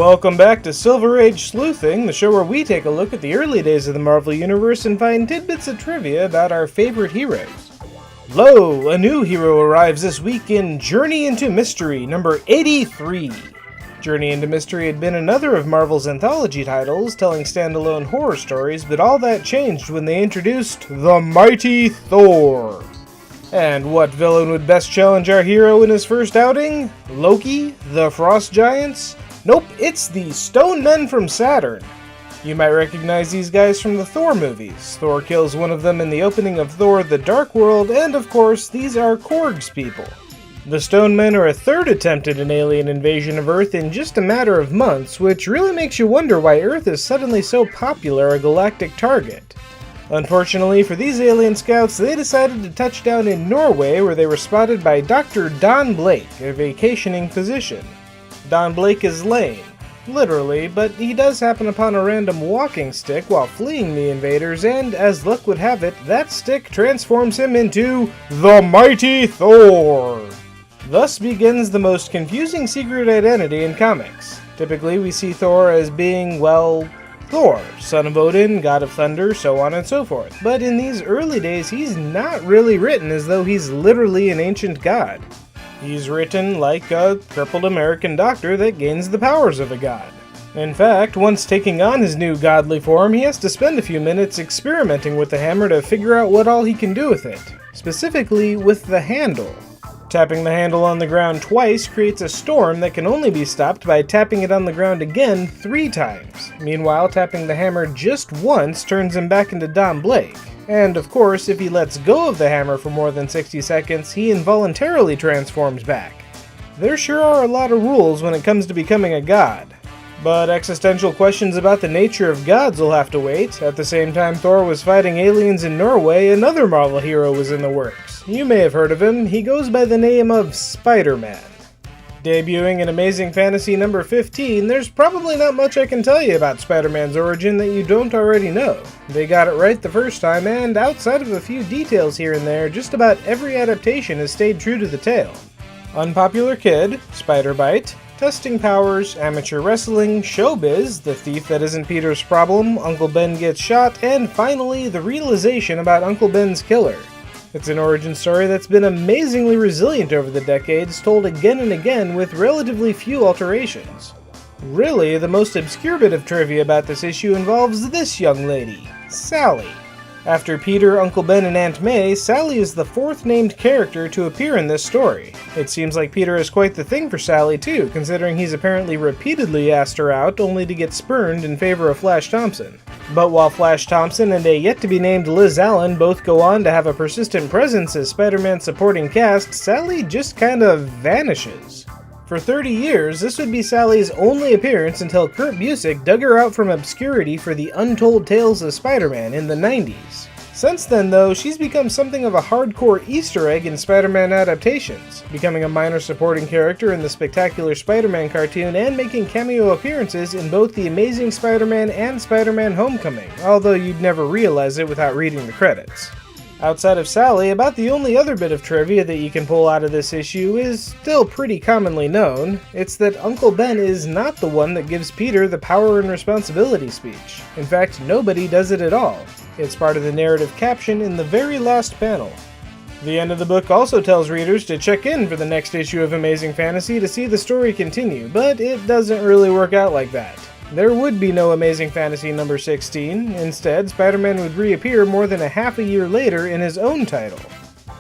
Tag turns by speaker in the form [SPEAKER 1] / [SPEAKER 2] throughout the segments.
[SPEAKER 1] Welcome back to Silver Age Sleuthing, the show where we take a look at the early days of the Marvel Universe and find tidbits of trivia about our favorite heroes. Lo, a new hero arrives this week in Journey into Mystery, number 83. Journey into Mystery had been another of Marvel's anthology titles, telling standalone horror stories, but all that changed when they introduced the Mighty Thor. And what villain would best challenge our hero in his first outing? Loki? The Frost Giants? Nope, it's the Stone Men from Saturn. You might recognize these guys from the Thor movies. Thor kills one of them in the opening of Thor: The Dark World, and of course, these are Korg's people. The Stone Men are a third attempt at an alien invasion of Earth in just a matter of months, which really makes you wonder why Earth is suddenly so popular a galactic target. Unfortunately for these alien scouts, they decided to touch down in Norway, where they were spotted by Dr. Don Blake, a vacationing physician. Don Blake is lame, literally, but he does happen upon a random walking stick while fleeing the invaders, and as luck would have it, that stick transforms him into the Mighty Thor! Thus begins the most confusing secret identity in comics. Typically, we see Thor as being, well, Thor, son of Odin, god of thunder, so on and so forth. But in these early days, he's not really written as though he's literally an ancient god. He's written like a crippled American doctor that gains the powers of a god. In fact, once taking on his new godly form, he has to spend a few minutes experimenting with the hammer to figure out what all he can do with it. Specifically, with the handle. Tapping the handle on the ground twice creates a storm that can only be stopped by tapping it on the ground again 3 times. Meanwhile, tapping the hammer just once turns him back into Don Blake. And of course, if he lets go of the hammer for more than 60 seconds, he involuntarily transforms back. There sure are a lot of rules when it comes to becoming a god. But existential questions about the nature of gods will have to wait. At the same time Thor was fighting aliens in Norway, another Marvel hero was in the works. You may have heard of him, he goes by the name of Spider-Man. Debuting in Amazing Fantasy number 15, there's probably not much I can tell you about Spider-Man's origin that you don't already know. They got it right the first time, and outside of a few details here and there, just about every adaptation has stayed true to the tale. Unpopular kid, Spider-Bite, testing powers, amateur wrestling, showbiz, the thief that isn't Peter's problem, Uncle Ben gets shot, and finally, the realization about Uncle Ben's killer. It's an origin story that's been amazingly resilient over the decades, told again and again with relatively few alterations. Really, the most obscure bit of trivia about this issue involves this young lady, Sally. After Peter, Uncle Ben, and Aunt May, Sally is the 4th named character to appear in this story. It seems like Peter has quite the thing for Sally too, considering he's apparently repeatedly asked her out only to get spurned in favor of Flash Thompson. But while Flash Thompson and a yet-to-be-named Liz Allen both go on to have a persistent presence as Spider-Man's supporting cast, Sally just kind of vanishes. For 30 years, this would be Sally's only appearance until Kurt Busiek dug her out from obscurity for the Untold Tales of Spider-Man in the 90s. Since then, though, she's become something of a hardcore Easter egg in Spider-Man adaptations, becoming a minor supporting character in the Spectacular Spider-Man cartoon and making cameo appearances in both The Amazing Spider-Man and Spider-Man Homecoming, although you'd never realize it without reading the credits. Outside of Sally, about the only other bit of trivia that you can pull out of this issue is still pretty commonly known. It's that Uncle Ben is not the one that gives Peter the power and responsibility speech. In fact, nobody does it at all. It's part of the narrative caption in the very last panel. The end of the book also tells readers to check in for the next issue of Amazing Fantasy to see the story continue, but it doesn't really work out like that. There would be no Amazing Fantasy number 16, instead Spider-Man would reappear more than a half a year later in his own title.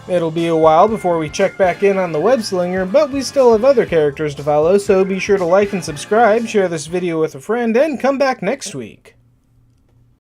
[SPEAKER 1] It'll be a while before we check back in on the Web-Slinger, but we still have other characters to follow, so be sure to like and subscribe, share this video with a friend, and come back next week.